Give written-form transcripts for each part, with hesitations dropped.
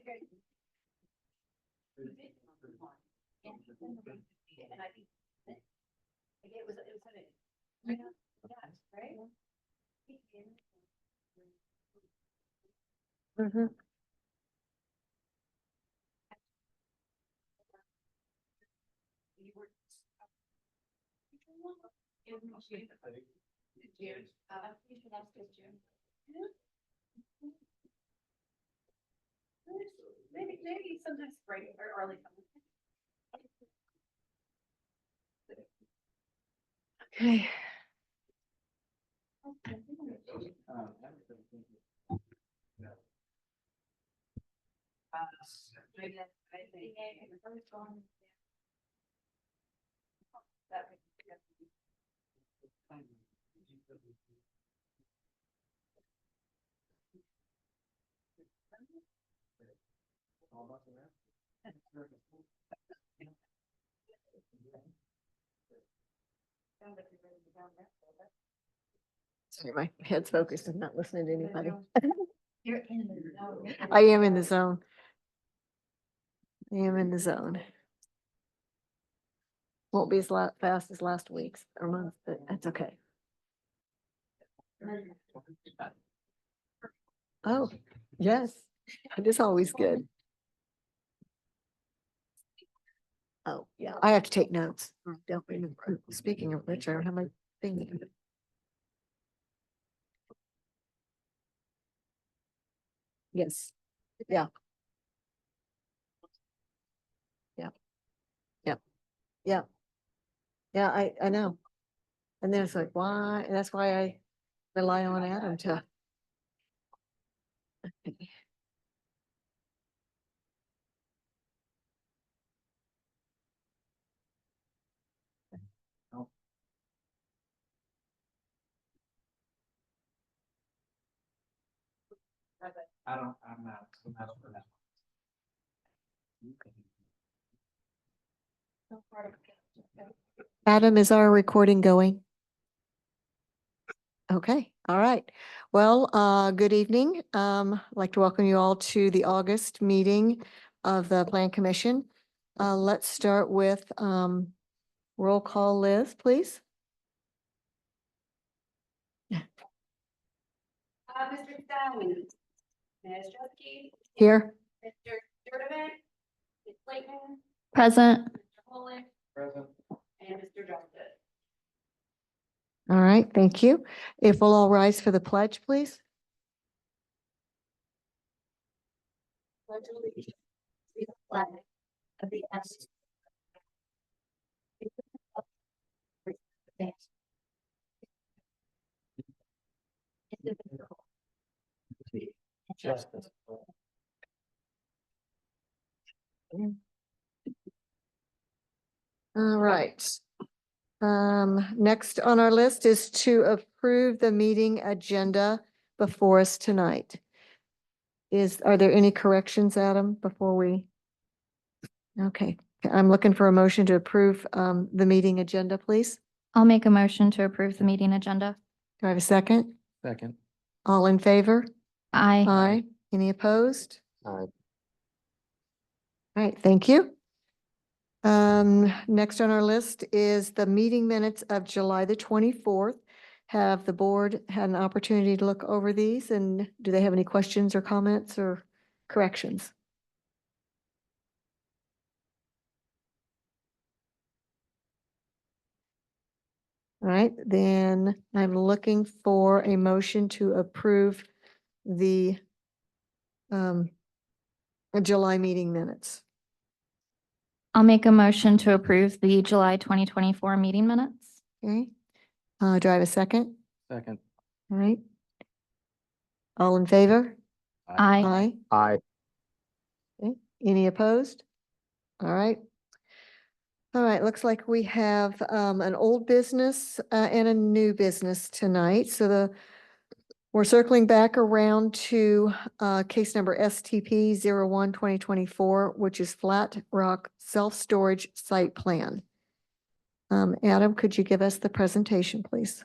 And I think it was right? Mm-hmm. You were June. Maybe sometimes spring or early summer. Okay. Maybe that's the first one. That would Sorry, my head's focused. I'm not listening to anybody. You're in the zone. I am in the zone. I am in the zone. Won't be as fast as last week's or month, but that's okay. Oh, yes, it is always good. Oh, yeah, I have to take notes. I don't remember. Speaking of which, I don't have my thing. Yes, yeah. Yeah. Yeah. Yeah. Yeah, I know. And then it's like, why? And that's why I rely on Adam to. I'm not for that. Adam, is our recording going? Okay, all right. Well, good evening. I'd like to welcome you all to the August meeting of the Plan Commission. Let's start with roll call. Liz, please. Mr. Stone. Ms. Chusky. Here. Mr. Sturdivant. Ms. Clayton. Present. Mr. Holland. Present. And Mr. Justice. All right, thank you. If we'll all rise for the pledge, please. Pledge allegiance to the flag of the United States. Justice. All right. Next on our list is to approve the meeting agenda before us tonight. Are there any corrections, Adam, before we? Okay, I'm looking for a motion to approve the meeting agenda, please. I'll make a motion to approve the meeting agenda. Do I have a second? Second. All in favor? Aye. Aye. Any opposed? Aye. All right, thank you. Next on our list is the meeting minutes of July the 24th. Have the board had an opportunity to look over these, and do they have any questions or comments or corrections? All right, then I'm looking for a motion to approve the July meeting minutes. I'll make a motion to approve the July 2024 meeting minutes. Okay, do I have a second? Second. All right. All in favor? Aye. Aye. Aye. Okay. Any opposed? All right. All right, looks like we have an old business and a new business tonight. So we're circling back around to case number STP 01-2024, which is Flatrock Self-Storage Site Plan. Adam, could you give us the presentation, please?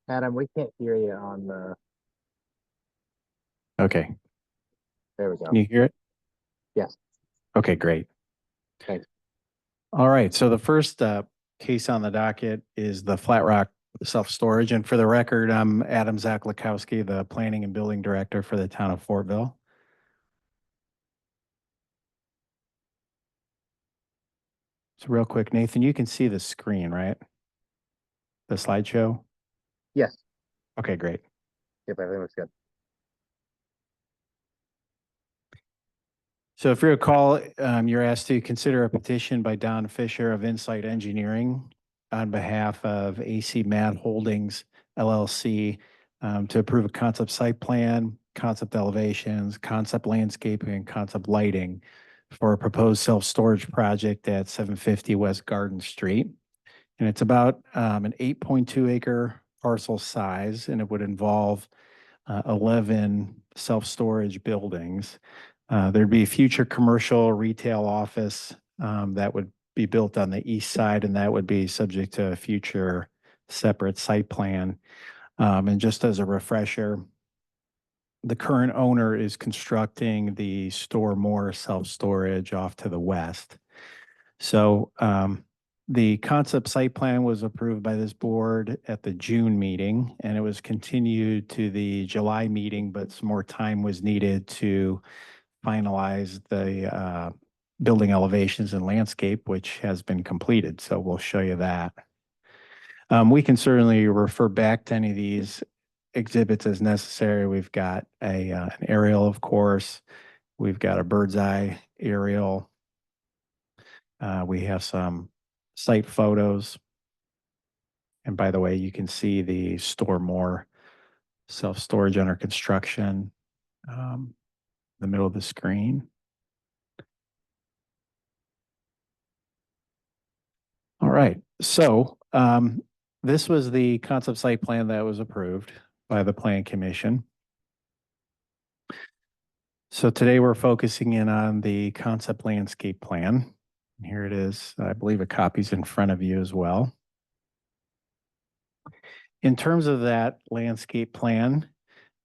Adam, we can't hear you on the, Okay, there we go. can you hear it? Yes. Okay, great. Thanks. All right, so the first case on the docket is the Flatrock Self-Storage. And for the record, I'm Adam Zaklakowski, the Planning and Building Director for the town of Fortville. So real quick, Nathan, you can see the screen, right? The slideshow? Yes. Okay, great. Yep, everything looks good. So if you recall, you're asked to consider a petition by Don Fisher of Insight Engineering on behalf of AC Mat Holdings LLC to approve a concept site plan, concept elevations, concept landscaping, and concept lighting for a proposed self-storage project at 750 West Garden Street. And it's about an 8.2 acre parcel size, and it would involve 11 self-storage buildings. There'd be future commercial retail office that would be built on the east side, and that would be subject to a future separate site plan. And just as a refresher, the current owner is constructing the Store More self-storage off to the west. So the concept site plan was approved by this board at the June meeting, and it was continued to the July meeting, but some more time was needed to finalize the building elevations and landscape, which has been completed. So we'll show you that. We can certainly refer back to any of these exhibits as necessary. We've got an aerial, of course. We've got a bird's eye aerial. We have some site photos. And by the way, you can see the Store More self-storage under construction, the middle of the screen. All right, so this was the concept site plan that was approved by the Plan Commission. So today we're focusing in on the concept landscape plan. Here it is. I believe a copy's in front of you as well. In terms of that landscape plan,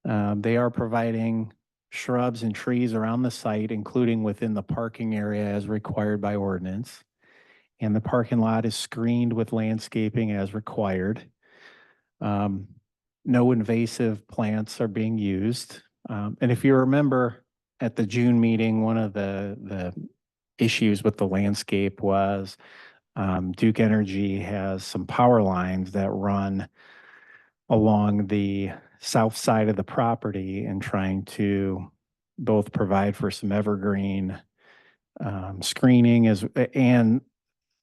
they are providing shrubs and trees around the site, including within the parking area as required by ordinance. And the parking lot is screened with landscaping as required. No invasive plants are being used. And if you remember at the June meeting, one of the issues with the landscape was Duke Energy has some power lines that run along the south side of the property and trying to both provide for some evergreen screening and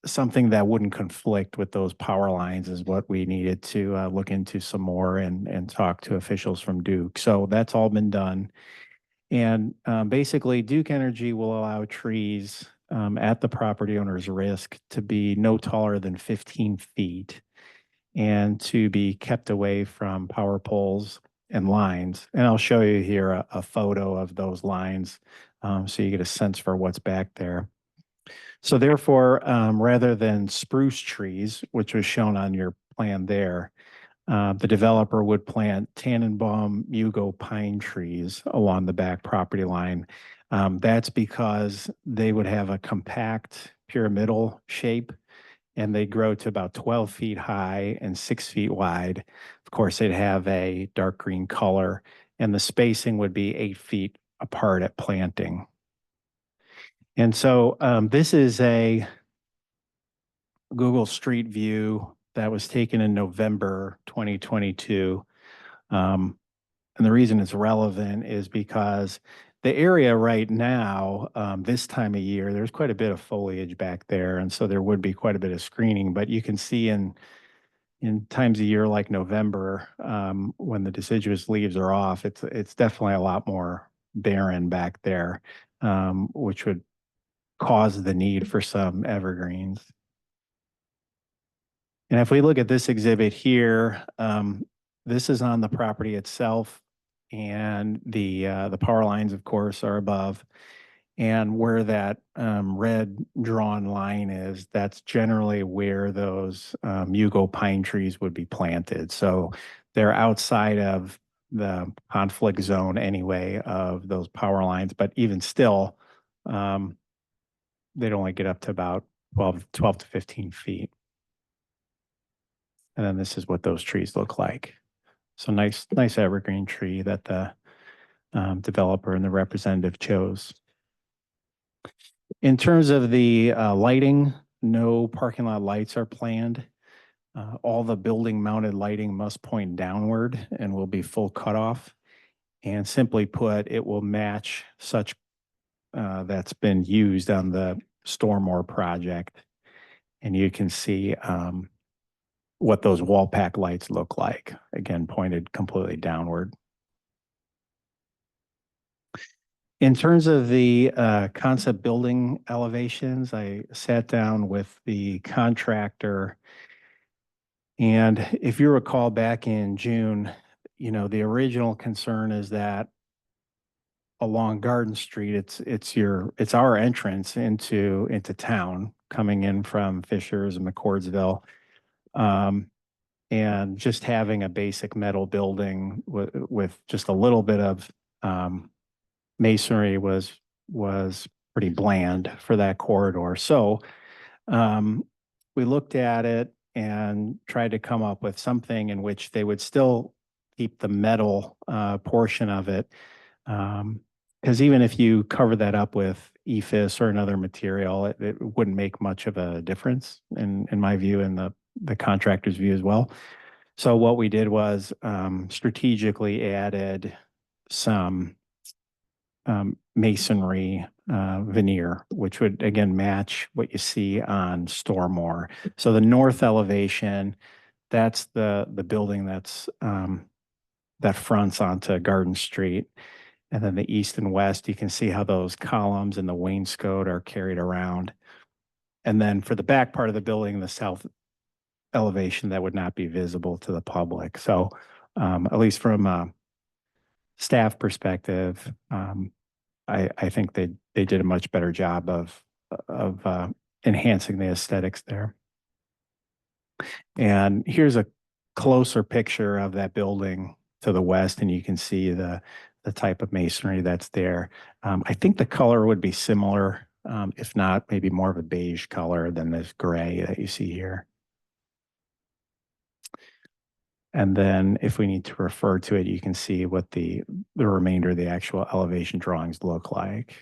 something that wouldn't conflict with those power lines is what we needed to look into some more and talk to officials from Duke. So that's all been done. And basically Duke Energy will allow trees at the property owner's risk to be no taller than 15 feet and to be kept away from power poles and lines. And I'll show you here a photo of those lines so you get a sense for what's back there. So therefore, rather than spruce trees, which was shown on your plan there, the developer would plant Tannenbaum Mugo pine trees along the back property line. That's because they would have a compact pyramidal shape and they grow to about 12 feet high and 6 feet wide. Of course, they'd have a dark green color and the spacing would be 8 feet apart at planting. And so this is a Google Street View that was taken in November 2022. And the reason it's relevant is because the area right now, this time of year, there's quite a bit of foliage back there. And so there would be quite a bit of screening, but you can see in in times of year like November, when the deciduous leaves are off, it's definitely a lot more barren back there, which would cause the need for some evergreens. And if we look at this exhibit here, this is on the property itself, and the power lines, of course, are above. And where that red drawn line is, that's generally where those Mugo pine trees would be planted. So they're outside of the conflict zone anyway of those power lines, but even still, they'd only get up to about 12 to 15 feet. And then this is what those trees look like. So nice evergreen tree that the developer and the representative chose. In terms of the lighting, no parking lot lights are planned. All the building mounted lighting must point downward and will be full cutoff. And simply put, it will match such that's been used on the Stormore project. And you can see what those wall pack lights look like, again, pointed completely downward. In terms of the concept building elevations, I sat down with the contractor. And if you recall back in June, the original concern is that along Garden Street, it's our entrance into town coming in from Fishers and McCordsville. And just having a basic metal building with just a little bit of masonry was pretty bland for that corridor. So we looked at it and tried to come up with something in which they would still keep the metal portion of it. Because even if you cover that up with EFIS or another material, it wouldn't make much of a difference in my view and the contractor's view as well. So what we did was strategically added some masonry veneer, which would again match what you see on Stormore. So the north elevation, that's the building that's that fronts onto Garden Street. And then the east and west, you can see how those columns and the wainscot are carried around. And then for the back part of the building, the south elevation, that would not be visible to the public. So at least from a staff perspective, I think they did a much better job of enhancing the aesthetics there. And here's a closer picture of that building to the west, and you can see the type of masonry that's there. I think the color would be similar, if not maybe more of a beige color than this gray that you see here. And then if we need to refer to it, you can see what the remainder of the actual elevation drawings look like.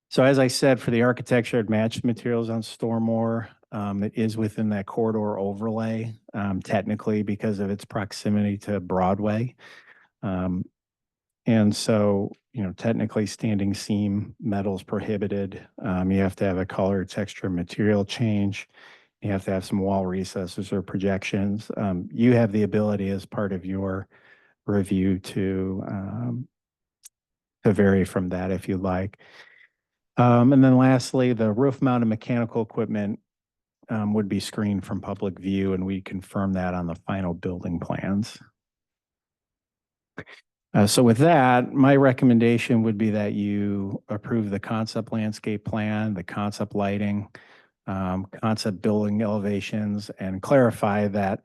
So as I said, for the architecture, it matched materials on Stormore. It is within that corridor overlay, technically because of its proximity to Broadway. And so, technically standing seam metal is prohibited. You have to have a color, texture, material change. You have to have some wall recesses or projections. You have the ability as part of your review to vary from that if you like. And then lastly, the roof mounted mechanical equipment would be screened from public view, and we confirm that on the final building plans. So with that, my recommendation would be that you approve the concept landscape plan, the concept lighting, concept building elevations, and clarify that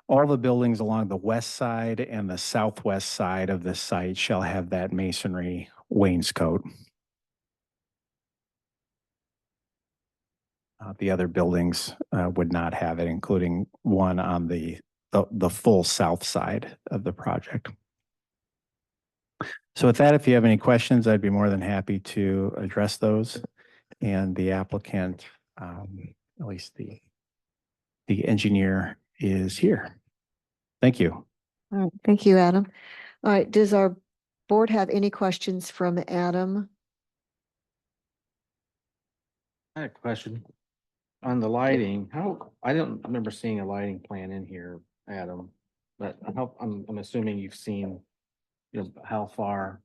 all the buildings along the west side and the southwest side of the site shall have that masonry wainscot. The other buildings would not have it, including one on the full south side of the project. So with that, if you have any questions, I'd be more than happy to address those. And the applicant, at least the engineer, is here. Thank you. All right, thank you, Adam. All right, does our board have any questions from Adam? I had a question. On the lighting, I don't remember seeing a lighting plan in here, Adam. But I'm assuming you've seen, how far,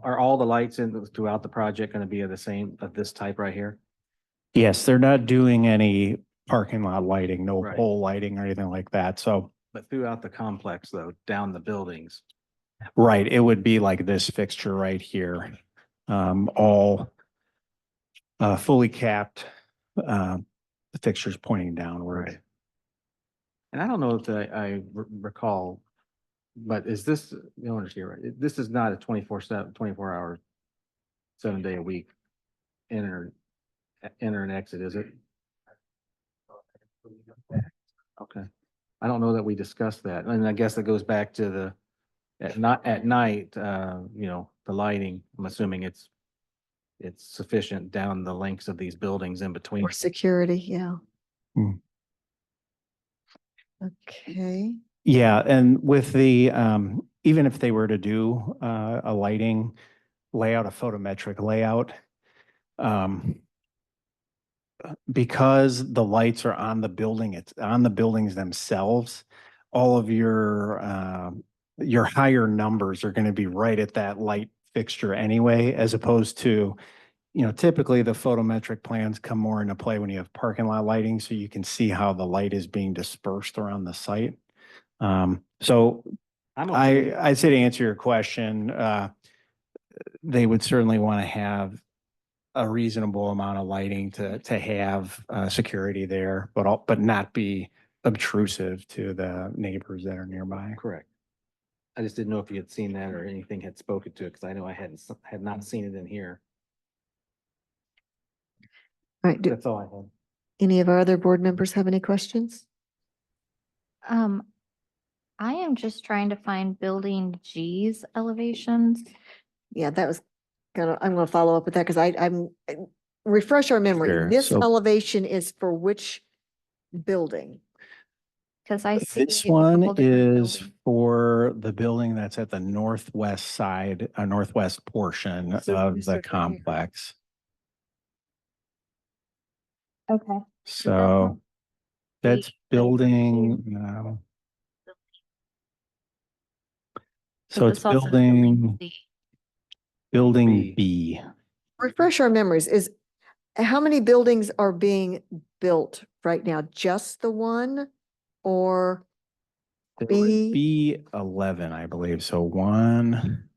are all the lights throughout the project gonna be of this type right here? Yes, they're not doing any parking lot lighting, no Right. pole lighting or anything like that. So, But throughout the complex though, down the buildings. right, it would be like this fixture right here. All fully capped, the fixtures pointing downward. And I don't know if I recall, but is this, here, right? This is not a 24/7, 24 hour, 7 day a week enter and exit, is it? Okay. I don't know that we discussed that. And I guess that goes back to at night, the lighting. I'm assuming it's sufficient down the lengths of these buildings in between. For security, yeah. Hmm. Okay, Yeah, and with the, even if they were to do a lighting layout, a photometric layout, because the lights are on the building, it's on the buildings themselves, all of your higher numbers are going to be right at that light fixture anyway, as opposed to, typically the photometric plans come more into play when you have parking lot lighting, so you can see how the light is being dispersed around the site. So I'm okay. I'd say to answer your question, they would certainly want to have a reasonable amount of lighting to have security there, but not be obtrusive to the neighbors that are nearby. Correct. I just didn't know if you had seen that or anything had spoken to it, because I know I had not seen it in here. all right. Do That's all I had. any of our other board members have any questions? I am just trying to find building G's elevations. Yeah, that was I'm gonna follow up with that because refresh our memory. Sure, This so- elevation is for which building? Because I see. This a one couple different is buildings. for the building that's at the northwest side, northwest portion So of this the right here. complex. Okay. So that's the- building, so it's this also says building C. B. Refresh our memories. How many buildings are being built right now? Just the one or There B? would be 11, I believe. So 1,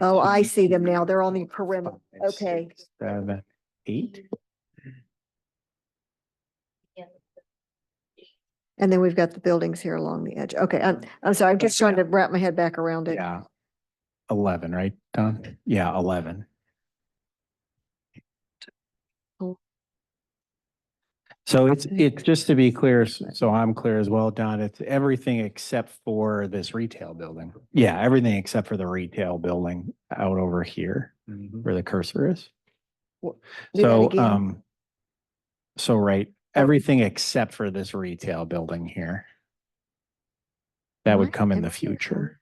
Oh, I see them now. They're on the perimeter. 5, Okay. 6, 7, 8. And then we've got the buildings here along the edge. Okay, I'm sorry. I'm just trying to wrap my head back around it. Yeah. 11, right, Don? Yeah, 11. Oh. So it's just to be clear, so I'm clear as well, Don, it's everything except for this retail building. Yeah, everything except for the retail building out over here where the cursor is. Do that So, again. so right, everything except for this retail building here. That would What? come in the Everything? future.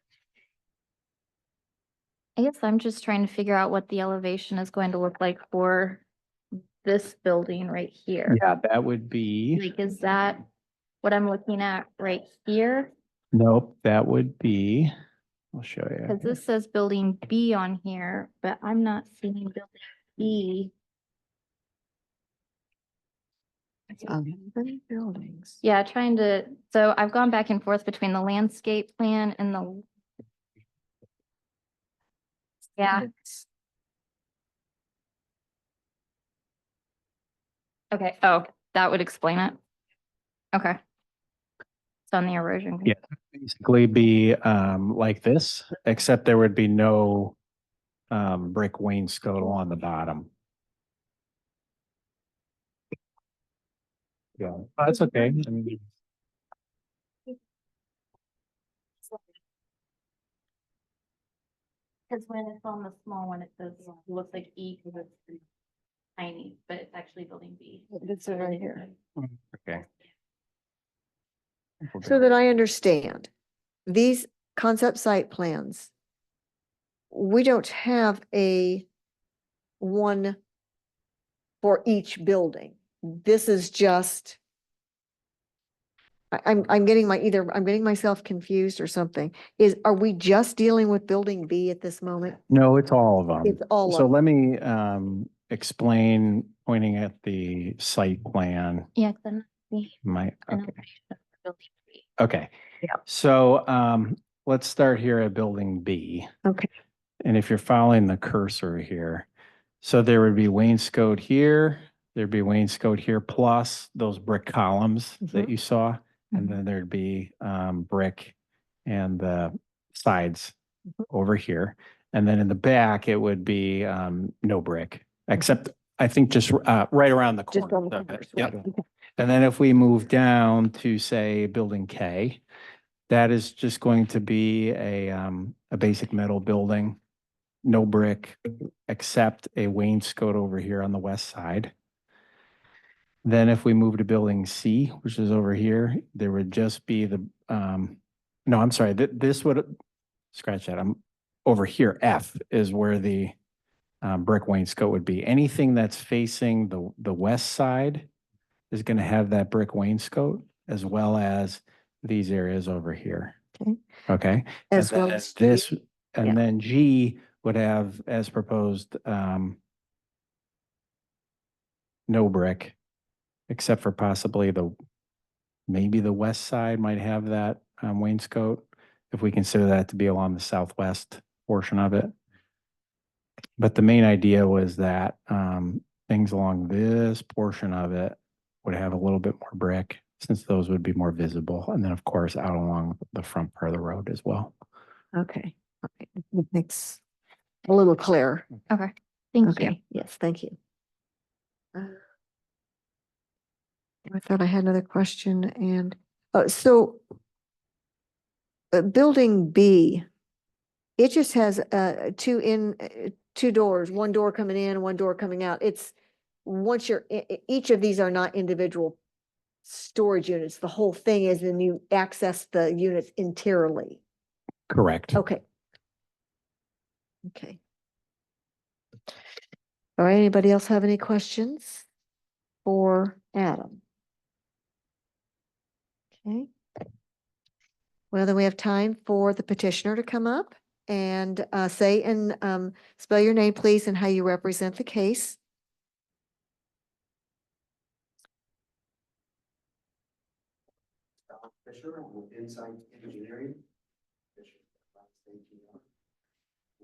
I guess I'm just trying to figure out what the elevation is going to look like for this building right here. Yeah, that would be, Like, is that what I'm looking at right here? nope, that would be, I'll show you. Because this says building B on here, but I'm not seeing building B. Buildings. Yeah, so I've gone back and forth between the landscape plan and the. Yeah, okay. Oh, that would explain it. Okay. It's on the erosion. Yeah. Basically be like this, except there would be no brick wainscot on the bottom. Yeah, that's okay. I mean, Because when it's on the small one, it says, it looks like E because it's tiny, but it's actually building B. It's right here. okay. So that I understand, these concept site plans, we don't have a one for each building. this is just. I'm getting I'm getting myself confused or something. Are we just dealing with building B at this moment? No, it's all of them. It's all So of, let me explain, pointing at the site plan. Yeah, then the My, an okay. elevation of building three. Okay. Yeah. So let's start here at building B. okay, And if you're following the cursor here, so there would be wainscot here, there'd be wainscot here, plus those brick columns that Mhm. you saw. And Mhm. then there'd be brick and the sides Mhm. over here. And then in the back, it would be no brick, except I think just right around the just corner. on the of it. corners, Yep. right? Okay. And then if we move down to say building K, that is just going to be a basic metal building, no brick, except a wainscot over here on the west side. Then if we move to building C, which is over here, there would just be the, no, I'm sorry, this would, scratch that, I'm over here, F is where the brick wainscot would be. Anything that's facing the west side is going to have that brick wainscot, as well as these areas over here. Okay. Okay. As And well then as this, yeah. and then G would have, as proposed, no brick, except for possibly maybe the west side might have that wainscot, if we consider that to be along the southwest portion of it. But the main idea was that things along this portion of it would have a little bit more brick, since those would be more visible. And then, of course, out along the front part of the road as well. Okay. Okay. It makes a little clearer. Okay, thank you. Okay. Yes, thank you. I thought I had another question and, so building B, it just has two doors, one door coming in, one door coming out. It's once each of these are not individual storage units. The whole thing is then you access the units interiorly. Correct. Okay. Okay. All right, anybody else have any questions for Adam? Okay. Well, then we have time for the petitioner to come up and say and spell your name, please, and how you represent the case. Fisher with Insight Engineering.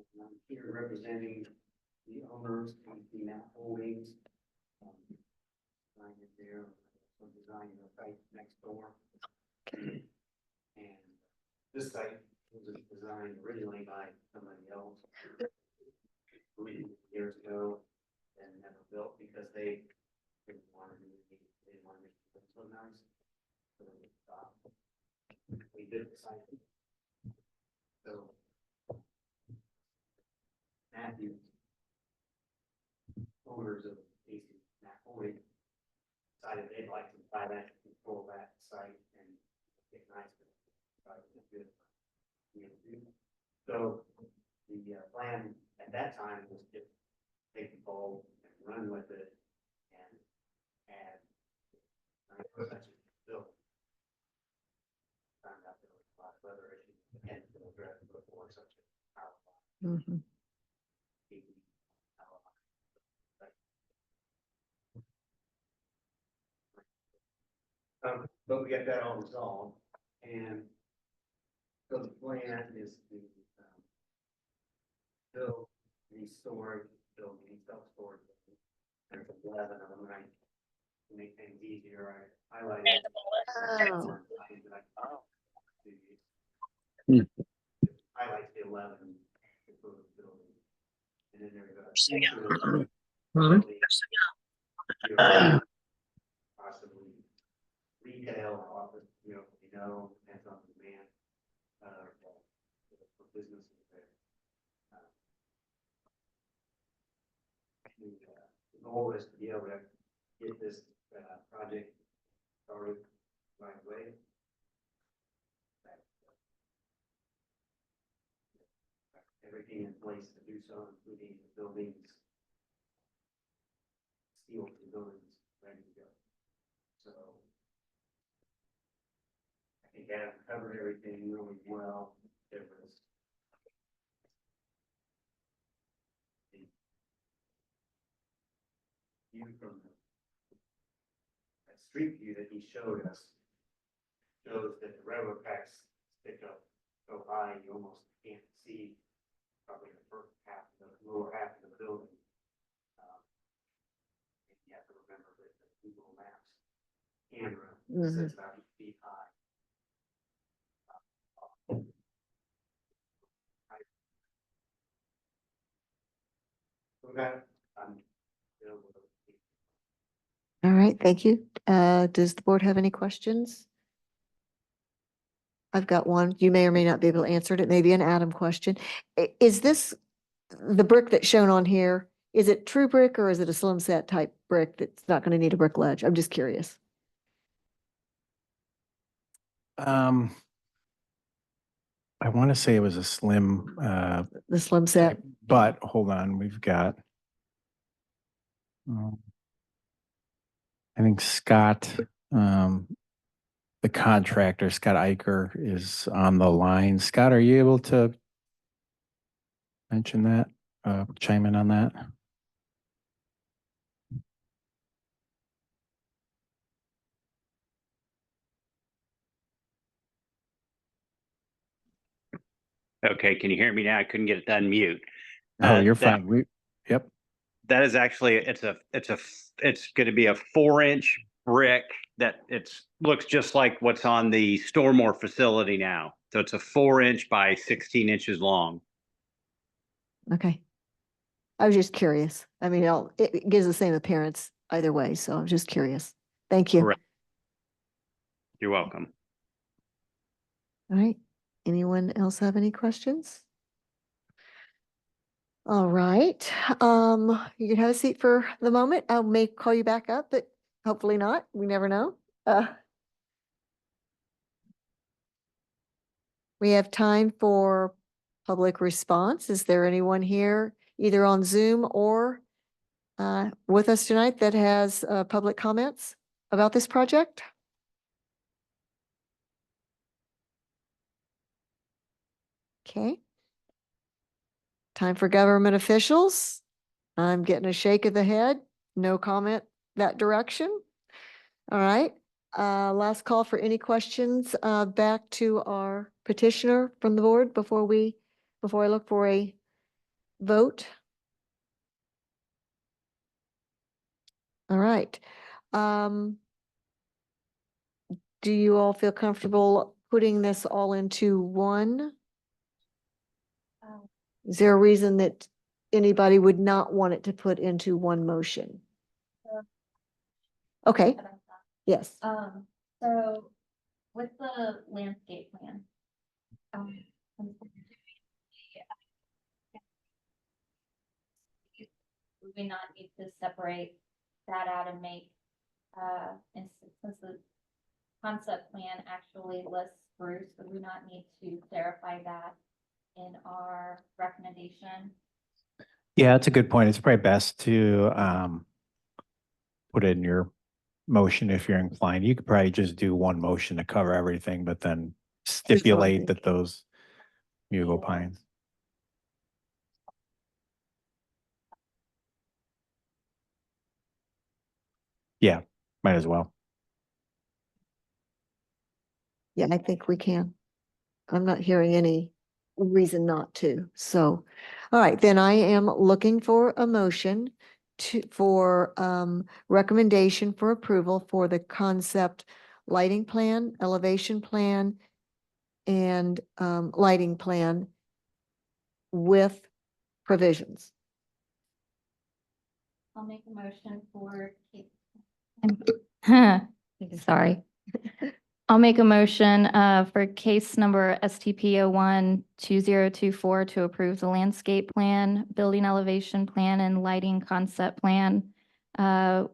And I'm here representing the owners of the Map Holdings. Design it there, some design the site next door. And this site was designed originally by somebody else 3 years ago and never built because they didn't want to make it so nice. So they stopped. We did the site. So Matthew, owners of AC Map Holdings, decided they'd like to buy that, control that site and get nice. So the plan at that time was to take the ball and run with it and add. Built. Found out there was a lot of other issues and address before such a powerful. Mhm. But we got that all resolved, and so the plan is to build these storage, build these self-storage. There's 11 of them, right? To make things easier, I highlighted. Oh. Highlights the 11 proposed buildings. And then there's a possibly retail or office, depends on demand, for businesses there. The goal is to be able to get this, project started right away. Everything in place to do so, including the buildings, steel buildings ready to go. So I think Adam covered everything really well. There was the view from that street view that he showed us shows that the railroad tracks stick up so high you almost can't see probably the first half, the lower half of the building. And you have to remember that the Google Maps camera says about 8 feet high. Okay. Available to- All right, thank you. Does the board have any questions? I've got one. You may or may not be able to answer it. It may be an Adam question. Is this, the brick that's shown on here, is it true brick or is it a slim set type brick that's not going to need a brick ledge? I'm just curious. I want to say it was a slim, The slim set. type, but hold on, we've got. I think Scott, the contractor, Scott Eicher, is on the line. Scott, are you able to mention that, chime in on that? Okay, can you hear me now? I couldn't get it to unmute. Oh, you're that- fine. Yep. That is actually, it's gonna be a 4-inch brick that looks just like what's on the Stormore facility now. So it's a 4-inch by 16 inches long. Okay. I was just curious. I mean, it gives the same appearance either way, so I'm just curious. Thank you. Correct. You're welcome. All right. Anyone else have any questions? All right. You can have a seat for the moment. I may call you back up, but hopefully not. We never know. We have time for public response. Is there anyone here, either on Zoom or with us tonight, that has public comments about this project? Okay. Time for government officials. I'm getting a shake of the head. No comment that direction. All right. Last call for any questions back to our petitioner from the board before I look for a vote. All right. Do you all feel comfortable putting this all into one? Is there a reason that anybody would not want it to put into one motion? Okay, yes. So with the landscape plan. Would we not need to separate that out and make, since the concept plan actually lists spruce, would we not need to clarify that in our recommendation? Yeah, that's a good point. It's probably best to put it in your motion if you're inclined. You could probably just do one motion to cover everything, but then stipulate that those Mugo pines. Yeah, might as well. Yeah, I think we can. I'm not hearing any reason not to. So, all right, then I am looking for a motion for recommendation for approval for the concept lighting plan, elevation plan, and lighting plan with provisions. I'll make a motion for. Sorry. I'll make a motion for case number STP 01-2024 to approve the landscape plan, building elevation plan, and lighting concept plan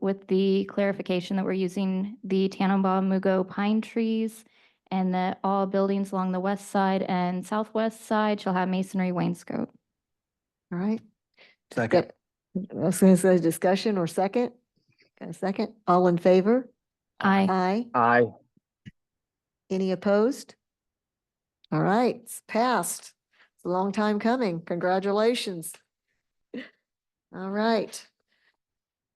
with the clarification that we're using the Tannenbaum Mugo pine trees, and that all buildings along the west side and southwest side shall have masonry wainscot. All right. Second. I was going to say discussion or second. Got a second? All in favor? Aye. Aye. Aye. Any opposed? All right, it's passed. It's a long time coming. Congratulations. All right.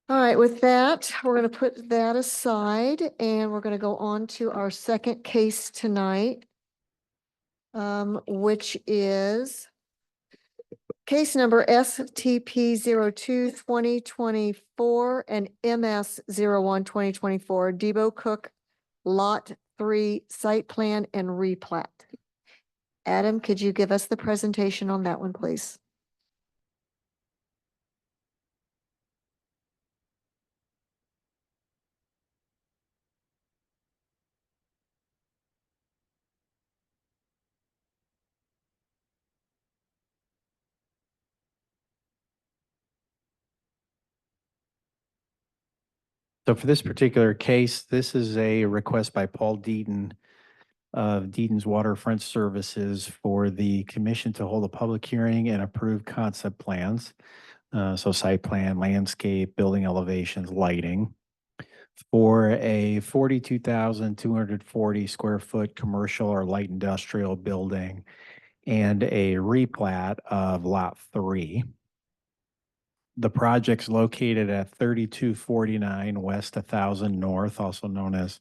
All right, with that, we're going to put that aside and we're going to go on to our second case tonight, which is case number STP 02-2024 and MS 01-2024, Debo Cook Lot 3 Site Plan and Replat. Adam, could you give us the presentation on that one, please? So for this particular case, this is a request by Paul Deaton of Deaton's Waterfront Services for the commission to hold a public hearing and approve concept plans. So site plan, landscape, building elevations, lighting for a 42,240 square foot commercial or light industrial building and a replat of Lot 3. The project's located at 3249 West 1000 North, also known as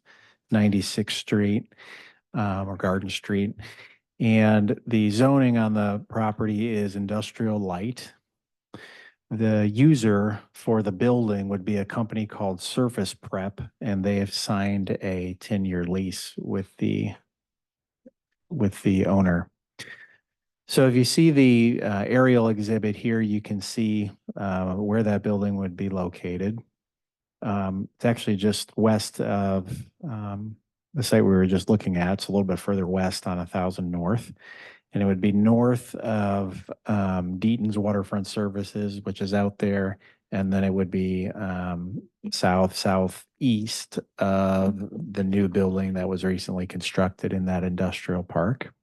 96th Street or Garden Street. And the zoning on the property is industrial light. The user for the building would be a company called Surface Prep, and they have signed a 10-year lease with the owner. So if you see the aerial exhibit here, you can see where that building would be located. It's actually just west of the site we were just looking at. It's a little bit further west on 1000 North. And it would be north of Deaton's Waterfront Services, which is out there. And then it would be southeast of the new building that was recently constructed in that industrial park.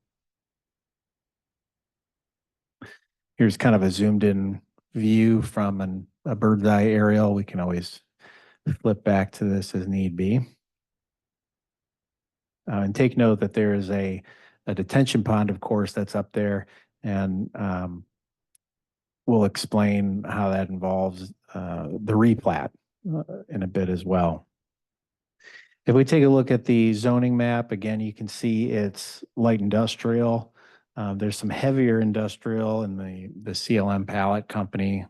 Here's kind of a zoomed in view from a bird's eye aerial. We can always flip back to this as need be. And take note that there is a detention pond, of course, that's up there. And we'll explain how that involves the replat in a bit as well. If we take a look at the zoning map, again, you can see it's light industrial. There's some heavier industrial in the CLM Pallet Company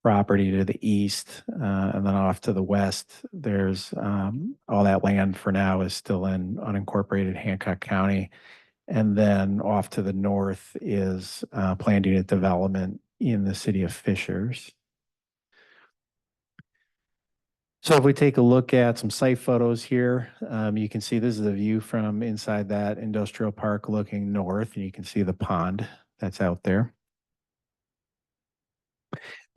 property to the east, and then off to the west, there's all that land for now is still in unincorporated Hancock County. And then off to the north is planned unit development in the city of Fishers. So if we take a look at some site photos here, you can see this is a view from inside that industrial park looking north, and you can see the pond that's out there.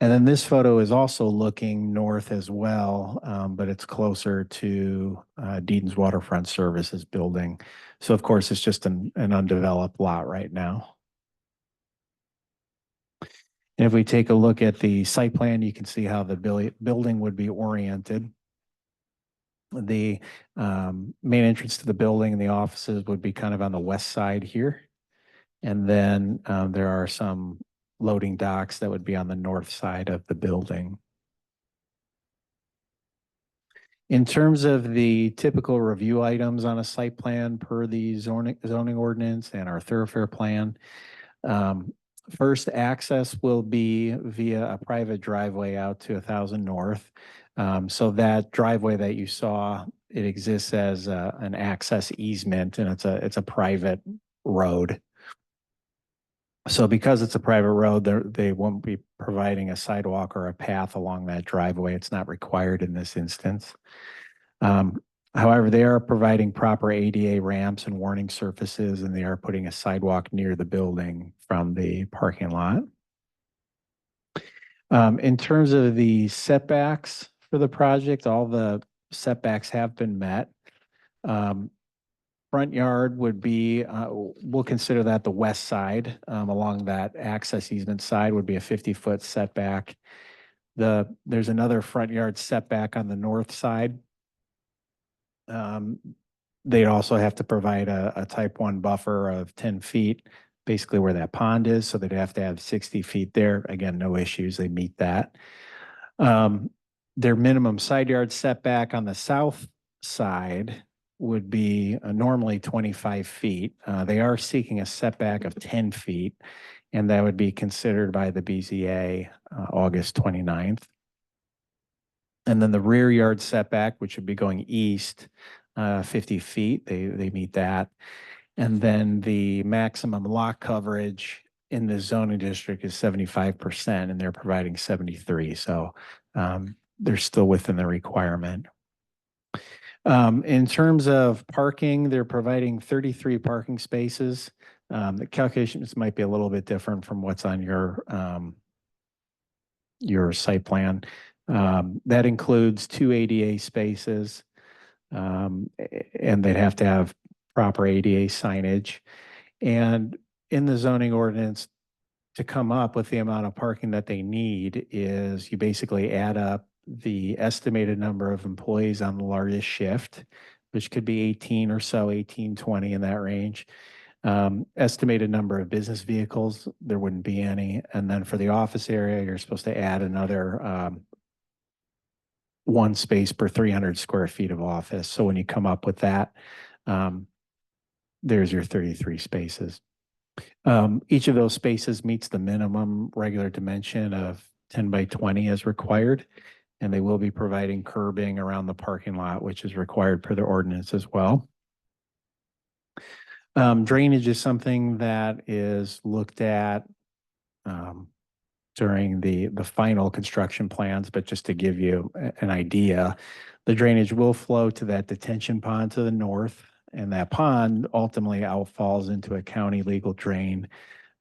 And then this photo is also looking north as well, but it's closer to Deaton's Waterfront Services building. So of course, it's just an undeveloped lot right now. And if we take a look at the site plan, you can see how the building would be oriented. The main entrance to the building and the offices would be kind of on the west side here. And then there are some loading docks that would be on the north side of the building. In terms of the typical review items on a site plan per the zoning ordinance and our thoroughfare plan, first access will be via a private driveway out to 1000 North. So that driveway that you saw, it exists as an access easement, and it's a private road. So because it's a private road, they won't be providing a sidewalk or a path along that driveway. It's not required in this instance. However, they are providing proper ADA ramps and warning surfaces, and they are putting a sidewalk near the building from the parking lot. In terms of the setbacks for the project, all the setbacks have been met. Front yard would be, we'll consider that the west side, along that access easement side would be a 50-foot setback. There's another front yard setback on the north side. They'd also have to provide a type 1 buffer of 10 feet, basically where that pond is. So they'd have to have 60 feet there. Again, no issues. They meet that. Their minimum side yard setback on the south side would be normally 25 feet. They are seeking a setback of 10 feet, and that would be considered by the BZA August 29th. And then the rear yard setback, which would be going east, 50 feet, they meet that. And then the maximum lot coverage in the zoning district is 75%, and they're providing 73. So they're still within the requirement. In terms of parking, they're providing 33 parking spaces. The calculations might be a little bit different from what's on your site plan. That includes 2 ADA spaces, and they'd have to have proper ADA signage. And in the zoning ordinance, to come up with the amount of parking that they need is you basically add up the estimated number of employees on the largest shift, which could be 18 or so, 18, 20 in that range. Estimated number of business vehicles, there wouldn't be any. And then for the office area, you're supposed to add another 1 space per 300 square feet of office. So when you come up with that, there's your 33 spaces. Each of those spaces meets the minimum regular dimension of 10 by 20 as required, and they will be providing curbing around the parking lot, which is required per the ordinance as well. Drainage is something that is looked at during the final construction plans, but just to give you an idea, the drainage will flow to that detention pond to the north, and that pond ultimately outfalls into a county legal drain.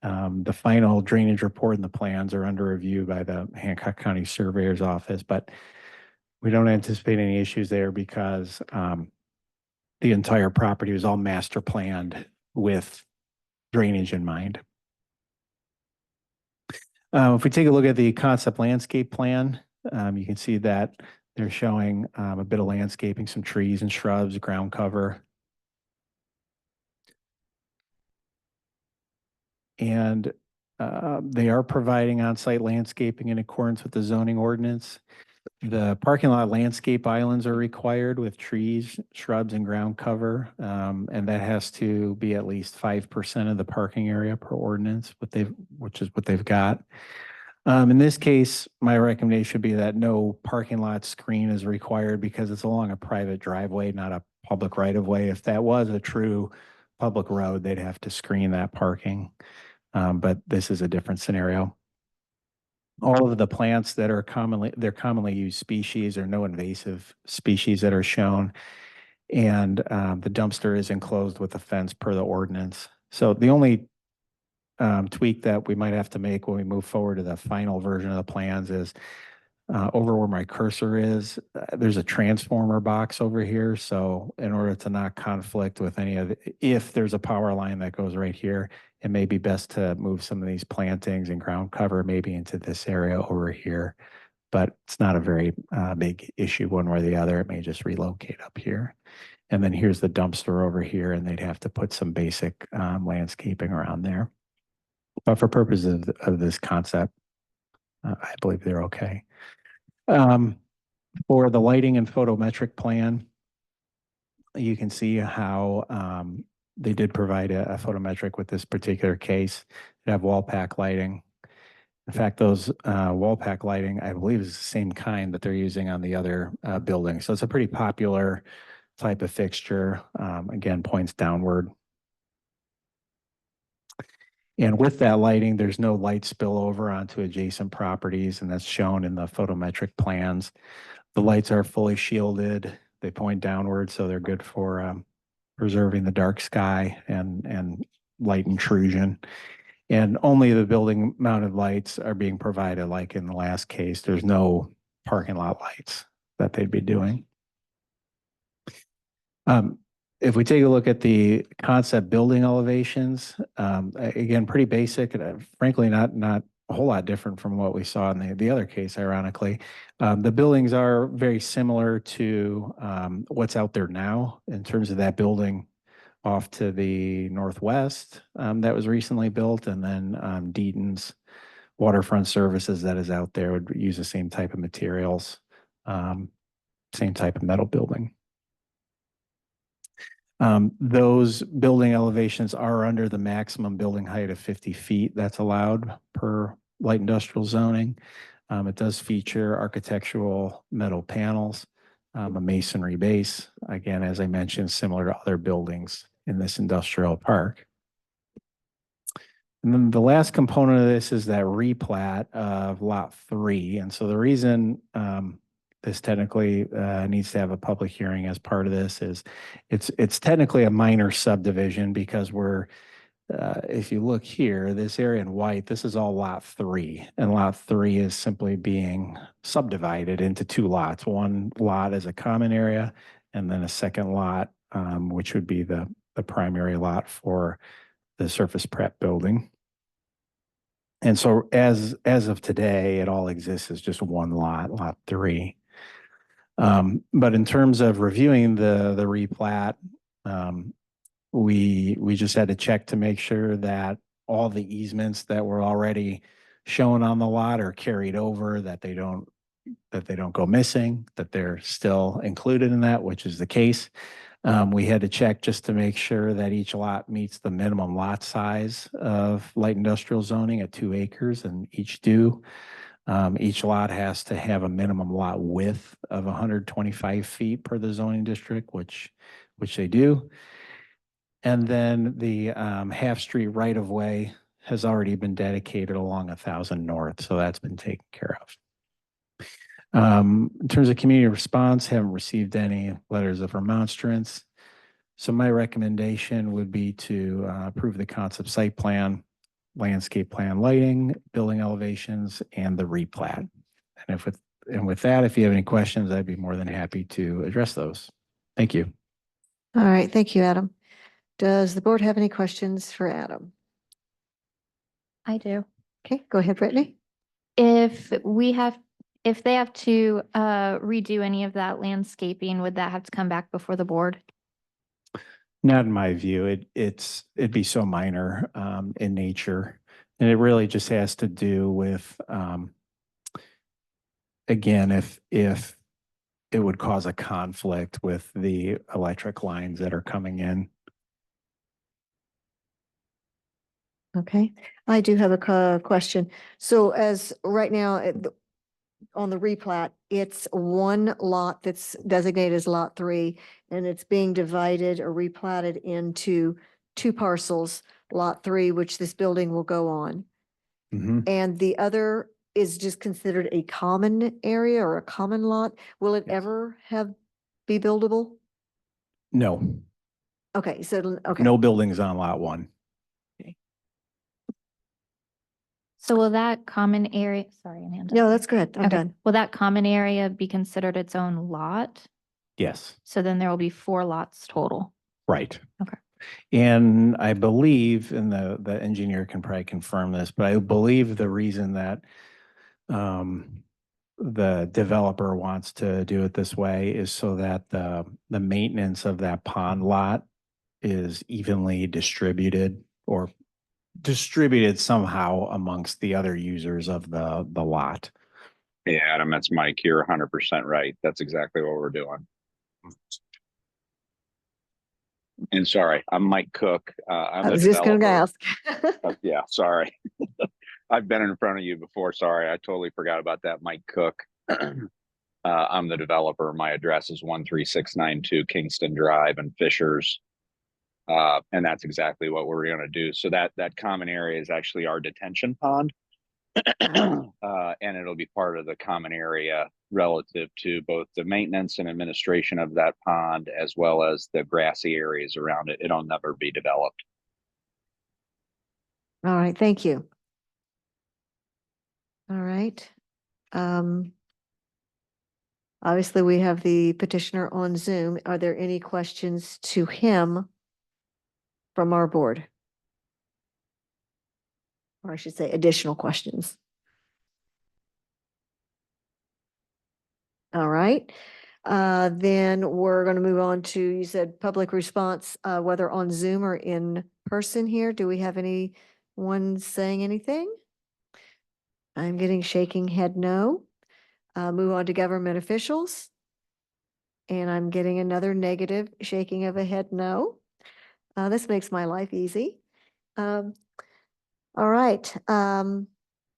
The final drainage report and the plans are under review by the Hancock County Surveyor's Office, but we don't anticipate any issues there because the entire property was all master planned with drainage in mind. If we take a look at the concept landscape plan, you can see that they're showing a bit of landscaping, some trees and shrubs, ground cover. And they are providing on-site landscaping in accordance with the zoning ordinance. The parking lot landscape islands are required with trees, shrubs, and ground cover. And that has to be at least 5% of the parking area per ordinance, which is what they've got. In this case, my recommendation would be that no parking lot screen is required because it's along a private driveway, not a public right-of-way. If that was a true public road, they'd have to screen that parking. But this is a different scenario. All of the plants that are commonly used species or no invasive species that are shown. And the dumpster is enclosed with a fence per the ordinance. So the only tweak that we might have to make when we move forward to the final version of the plans is over where my cursor is, there's a transformer box over here. So in order to not conflict with any of if there's a power line that goes right here, it may be best to move some of these plantings and ground cover maybe into this area over here. But it's not a very big issue one way or the other. It may just relocate up here. And then here's the dumpster over here, and they'd have to put some basic landscaping around there. But for purposes of this concept, I believe they're okay. For the lighting and photometric plan, you can see how they did provide a photometric with this particular case. They have wall pack lighting. In fact, those wall pack lighting, I believe, is the same kind that they're using on the other building. So it's a pretty popular type of fixture. Again, points downward. And with that lighting, there's no light spillover onto adjacent properties, and that's shown in the photometric plans. The lights are fully shielded. They point downward, so they're good for preserving the dark sky and light intrusion. And only the building mounted lights are being provided, like in the last case. There's no parking lot lights that they'd be doing. If we take a look at the concept building elevations, again, pretty basic, and frankly, not a whole lot different from what we saw in the other case, ironically. The buildings are very similar to what's out there now in terms of that building off to the northwest that was recently built, and then Deaton's waterfront services that is out there would use the same type of materials, same type of metal building. Those building elevations are under the maximum building height of 50 feet that's allowed per light industrial zoning. It does feature architectural metal panels, a masonry base, again, as I mentioned, similar to other buildings in this industrial park. And then the last component of this is that replat of lot 3. And so the reason this technically needs to have a public hearing as part of this is it's technically a minor subdivision because we're, if you look here, this area in white, this is all lot 3. And lot 3 is simply being subdivided into 2 lots. One lot is a common area, and then a second lot, which would be the primary lot for the surface prep building. And so as of today, it all exists as just one lot, lot 3. But in terms of reviewing the replat, we just had to check to make sure that all the easements that were already shown on the lot are carried over, that they don't go missing, that they're still included in that, which is the case. We had to check just to make sure that each lot meets the minimum lot size of light industrial zoning at 2 acres, and each do. Each lot has to have a minimum lot width of 125 feet per the zoning district, which they do. And then the half street right of way has already been dedicated along 1000 North, so that's been taken care of. In terms of community response, haven't received any letters of remonstrance. So my recommendation would be to approve the concept site plan, landscape plan, lighting, building elevations, and the replat. And with that, if you have any questions, I'd be more than happy to address those. Thank you. All right, thank you, Adam. Does the board have any questions for Adam? I do. Okay, go ahead, Brittany. If they have to redo any of that landscaping, would that have to come back before the board? Not in my view. It'd be so minor in nature, and it really just has to do with again, if it would cause a conflict with the electric lines that are coming in. Okay, I do have a question. So as right now on the replat, it's one lot that's designated as lot 3, and it's being divided or replatted into 2 parcels, lot 3, which this building will go on. Mhm. And the other is just considered a common area or a common lot. Will it Yes. ever be buildable? No, Okay, so, okay. no buildings on lot 1. So will that common area, sorry, Amanda. No, that's good. I'm Okay. done. Will that common area be considered its own lot? Yes, So then there will be 4 lots total. right. Okay. And I believe, and the engineer can probably confirm this, but I believe the reason that the developer wants to do it this way is so that the maintenance of that pond lot is evenly distributed or distributed somehow amongst the other users of the lot. Hey, Adam, that's Mike. You're 100% right. That's exactly what we're doing. And sorry, I'm Mike Cook. I'm I the was just going to developer. ask. Yeah, sorry. I've been in front of you before. Sorry, I totally forgot about that. Mike Cook. I'm the developer. My address is 13692 Kingston Drive in Fishers. And that's exactly what we're going to do. So that common area is actually our detention pond. And it'll be part of the common area relative to both the maintenance and administration of that pond, as well as the grassy areas around it. It'll never be developed. All right, thank you. All right. Obviously, we have the petitioner on Zoom. Are there any questions to him from our board? or I should say additional questions? All right, then we're going to move on to, you said public response, whether on Zoom or in person here. Do we have anyone saying anything? I'm getting shaking head no. Move on to government officials. And I'm getting another negative shaking of a head no. This makes my life easy. All right.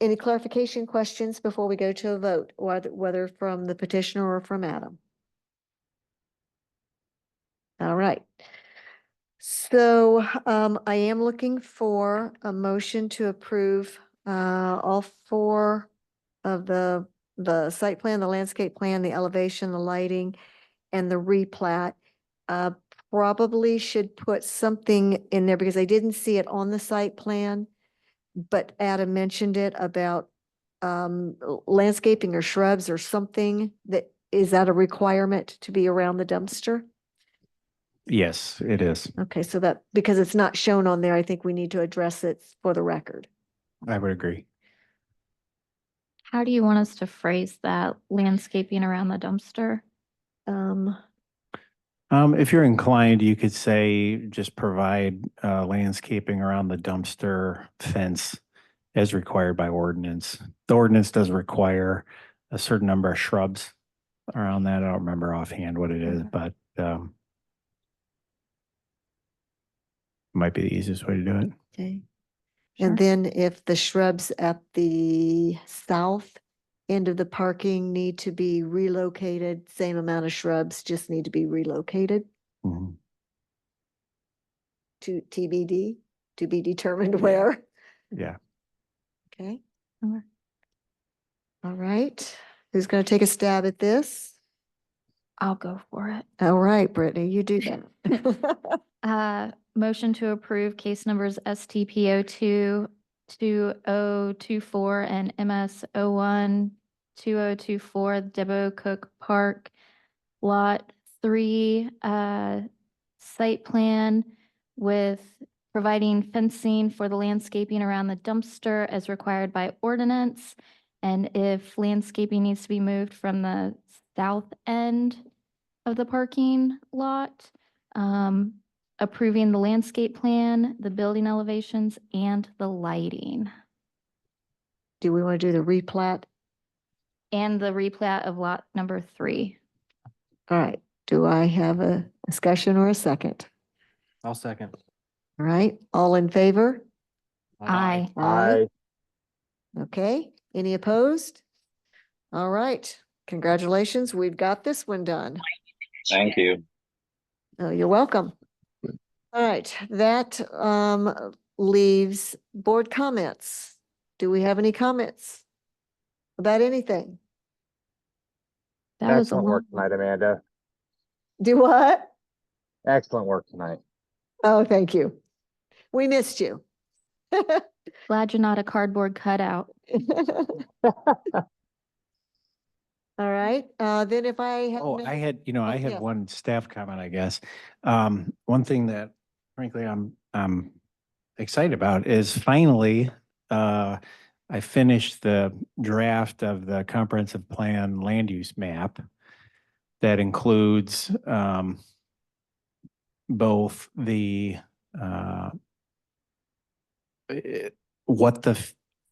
Any clarification questions before we go to a vote, whether from the petitioner or from Adam? All right. So I am looking for a motion to approve all four of the site plan, the landscape plan, the elevation, the lighting, and the replat. Probably should put something in there because I didn't see it on the site plan, but Adam mentioned it about landscaping or shrubs or something. Is that a requirement to be around the dumpster? Yes, it is. Okay, so that, because it's not shown on there, I think we need to address it for the record. I would agree. How do you want us to phrase that, landscaping around the dumpster? If you're inclined, you could say just provide landscaping around the dumpster fence as required by ordinance. The ordinance does require a certain number of shrubs around that. I don't remember offhand what it is, but might be the easiest way to do it. Okay. Sure. And then if the shrubs at the south end of the parking need to be relocated, same amount of shrubs just need to be relocated Mhm. to TBD, to be determined where. Yeah. Okay. Okay. All right. Who's going to take a stab at this? I'll go for it. All right, Brittany, you do that. Motion to approve case numbers STP 022024 and MS 012024 Debo Cook Park Lot 3 site plan with providing fencing for the landscaping around the dumpster as required by ordinance. And if landscaping needs to be moved from the south end of the parking lot, approving the landscape plan, the building elevations, and the lighting. Do we want to do the replat? And the replat of lot number 3. All right. Do I have a discussion or a second? I'll second. All right. All in favor? Aye. Aye. Okay. Any opposed? All right. Congratulations. We've got this one done. Thank you. Oh, you're welcome. All right. That leaves board comments. Do we have any comments about anything? That was a Excellent work long tonight, Amanda. Do what? Excellent work tonight. Oh, thank you. We missed you. Glad you're not a cardboard cutout. All right, then if I have. Oh, no- I had Oh, had yeah. one staff comment, I guess. One thing that frankly I'm excited about is finally, I finished the draft of the comprehensive plan land use map that includes, both the, what the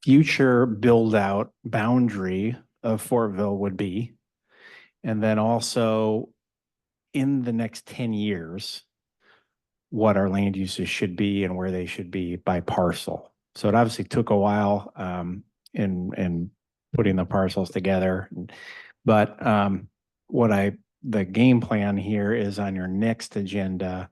future build out boundary of Fortville would be. And then also in the next 10 years, what our land uses should be and where they should be by parcel. So it obviously took a while in putting the parcels together. But the game plan here is on your next agenda.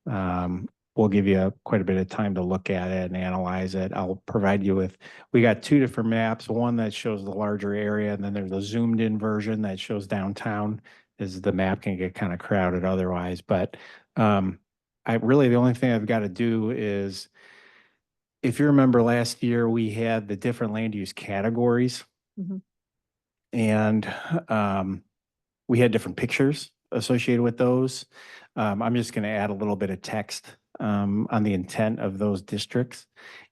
We'll give you quite a bit of time to look at it and analyze it. I'll provide you with, we got 2 different maps, one that shows the larger area, and then there's a zoomed in version that shows downtown, as the map can get kind of crowded otherwise. But the only thing I've got to do is, if you remember last year, we had the different land use categories. Mhm. And we had different pictures associated with those. I'm just going to add a little bit of text on the intent of those districts.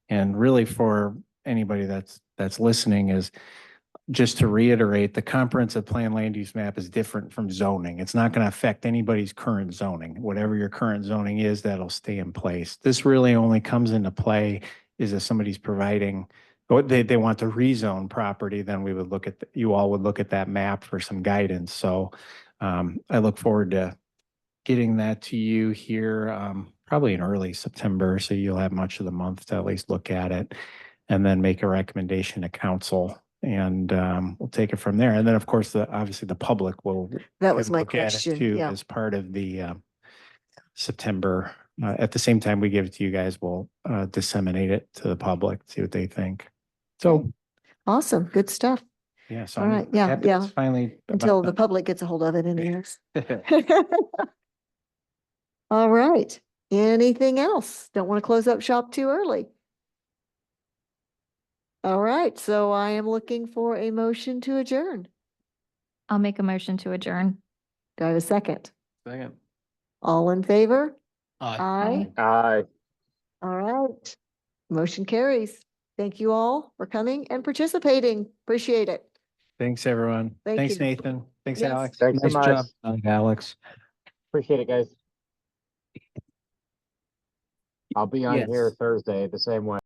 And really for anybody that's listening is just to reiterate, the comprehensive plan land use map is different from zoning. It's not going to affect anybody's current zoning. Whatever your current zoning is, that'll stay in place. This really only comes into play is if somebody's providing, or they want to rezone property, then we would look at, you all would look at that map for some guidance. So I look forward to getting that to you here, probably in early September. So you'll have much of the month to at least look at it and then make a recommendation to council. And we'll take it from there. And then, of course, obviously the public will. That was can my look at it question, too yeah. As part of the September, at the same time we give it to you guys, we'll disseminate it to the public, see what they think. So, Awesome, good stuff. yeah, so All I'm right, yeah, happy yeah. it's finally. Until the public gets a hold of it anyways. All right, anything else? Don't want to close up shop too early. All right, so I am looking for a motion to adjourn. I'll make a motion to adjourn. Do I have a second? Second. All in favor? Aye. Aye. All right, motion carries. Thank you all for coming and participating. Appreciate it. Thanks, everyone. Thank Thanks, you. Nathan. Thanks, Yes. Alex. Thanks so Nice job, much. Alex. Appreciate it, guys. I'll be on Yes. here Thursday the same way.